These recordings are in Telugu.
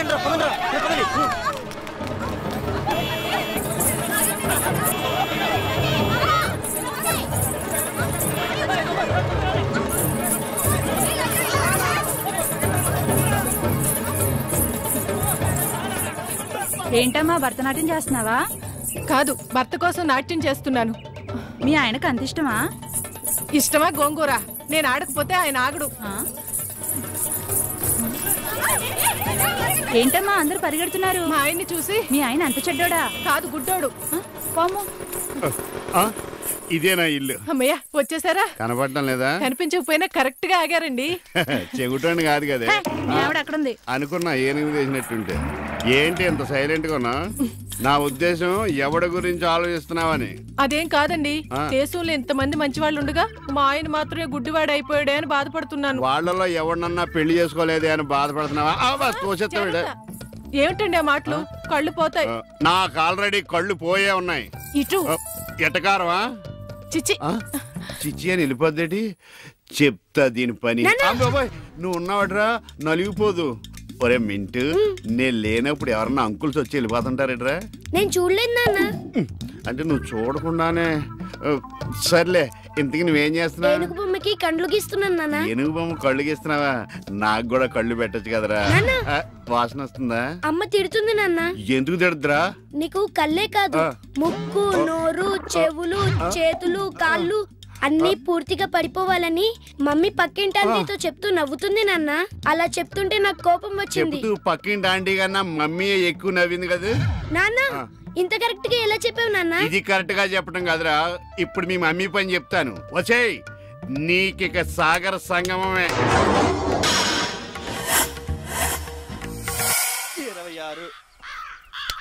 ఆగండి రా, పదండి రా, పదండి. ఏంటమ్మా భరతనాట్యం చేస్తున్నావా? కాదు, భర్త కోసం నాట్యం చేస్తున్నాను. మీ ఆయనకు అంత ఇష్టమా? ఇష్టమా గోంగూర? నేను ఆడకపోతే ఆయన ఆగడు. ఏంటమ్మా అందరూ పరిగెడుతున్నారు? మా ఆయన్ని చూసి. మీ ఆయన అంత చెడ్డోడా? కాదు, గుడ్డోడు. పాము. ఇదేనా ఇల్లు? అమ్మయ్య, వచ్చేసారా? కనపడటం లేదా? కనిపించకపోయినా కరెక్ట్ గా ఆగారండి. చెగుటండి కాదు కదా అక్కడుంది అనుకున్నా. ఏనుగు వేసినట్టుంటే. ఏంటి ఎంత సైలెంట్ గా ఉన్నా? నా ఉద్దేశం ఎవడి గురించి ఆలోచిస్తున్నావని. అదేం కాదండి, దేశంలో ఇంతమంది మంచి వాళ్ళు ఉండగా మా ఆయన మాత్రమే గుడ్డివాడు అయిపోయాడే అని బాధపడుతున్నాను. వాళ్ళలో ఎవడన్నా పెళ్లి చేసుకోలేదే అని బాధపడుతున్నావా? ఏమిటండి ఆ మాటలు? కళ్ళు పోతాయి. నాకు ఆల్రెడీ కళ్ళు పోయే ఉన్నాయి. ఇటు ఎటకారమా? చిచ్చి చిచ్చి అని వెళ్ళిపోద్దేటి? చెప్తా దీని పని. నువ్వు ఉన్నావట్రా, నలిగిపోదు. ఒరే మింటు, నేను లేనప్పుడు ఎవరన్నా అంకుల్స్ వచ్చి వెళ్ళిపోతుంటారేట్రా? నేను చూడలేదు నాన్న. అంటే నువ్వు చూడకుండానే. సర్లే, ఇంతకీ నువ్వేం చేస్తున్నావు? ఏనుగు బొమ్మకి కళ్ళు గీస్తున్నాను నాన్న. ఏనుగు బొమ్మ కళ్ళు గీస్తున్నావా? నాకు కూడా కళ్ళు పెట్టచ్చు కదరా. వాసన వస్తుందా? అమ్మ తిడుతుంది నాన్న. ఎందుకు తిడుతురా? నీకు కళ్ళే కాదు, ముక్కు, నోరు, చెవులు, చేతులు, కాళ్ళు అన్ని పూర్తిగా పడిపోవాలని మమ్మీ పక్కింటి ఆంటీతో చెప్తూ నవ్వుతుంది నాన్న. అలా చెప్తుంటే నాకు కోపం వచ్చింది. పక్కింటి ఆంటీ కన్నా మమ్మీ ఎక్కువ నవ్వింది కదా నాన్న. ఇంత కరెక్ట్ గా ఎలా చెప్పావు నాన్న? ఇది కరెక్ట్ గా చెప్పడం కాదురా, ఇప్పుడు మీ మమ్మీ పని చెప్తాను. వచ్చేయ్, నీకిక సాగర సంగమమే.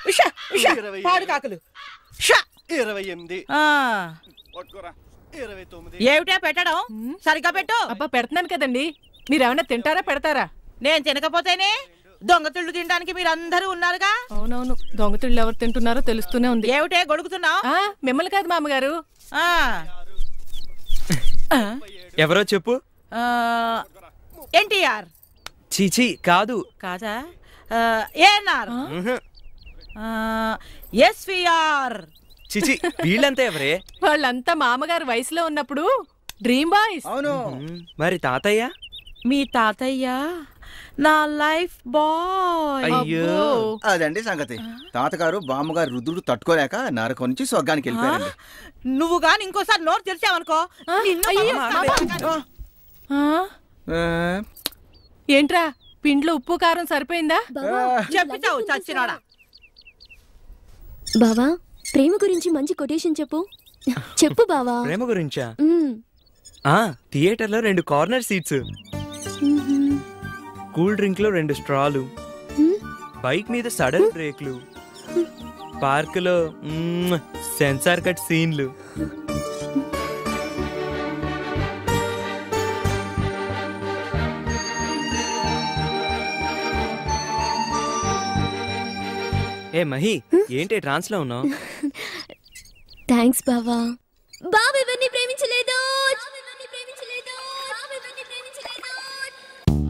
26 పాడు కాకులు 28 ఏమిటా పెట్టడం? సరిగ్గా పెట్టు. అబ్బా పెడుతున్నాను కదండి. మీరేమన్నా తింటారా పెడతారా? నేను తినకపోతేనే దొంగతుళ్ళు తినడానికి మీరందరూ ఉన్నారుగా. అవునవును, దొంగతుళ్ళు ఎవరు తింటున్నారో తెలుస్తూనే ఉంది. ఏమిటే గొడుగుతున్నావు? మిమ్మల్ని కాదు మామగారు. ఎవరో చెప్పు. ఎన్టీఆర్. చీచి కాదు. కాదా? ఏఎన్ఆర్. ఎస్విఆర్. చిచి, వీళ్ళంతా ఎవరే? వాళ్ళంతా మామగారు వయసులో ఉన్నప్పుడు డ్రీమ్ బాయ్స్. అవును. మరి తాతయ్య? మీ తాతయ్య నా లైఫ్ బాయ్. అయ్యో, అదండి సంగతి. తాతగారు బామ్మగారు రుద్రుడు తట్టుకోలేక నరకం నుంచి స్వర్గానికి వెళ్ళిపోయారు. నువ్వు గాని ఇంకోసారి నోరు తెరిచావనుకో. ఏంట్రా, పిండ్లో ఉప్పు కారం సరిపోయిందా? చెప్పిచావు చచ్చినాడా. బావా, ప్రేమ గురించి మంచి కొటేషన్ చెప్పు. చెప్పు బావా. ప్రేమ గురించా? థియేటర్ లో 2 కార్నర్ సీట్స్, కూల్ డ్రింక్ లో 2 స్ట్రాలు, బైక్ మీద సడన్ బ్రేక్లు, పార్క్ లో సెన్సార్ కట్ సీన్లు. ఏ మహి, ఏంటి ట్రాన్స్ లో ఉన్నావు? థ్యాంక్స్ బావా. బావ ఎవరిని ప్రేమించలేదు.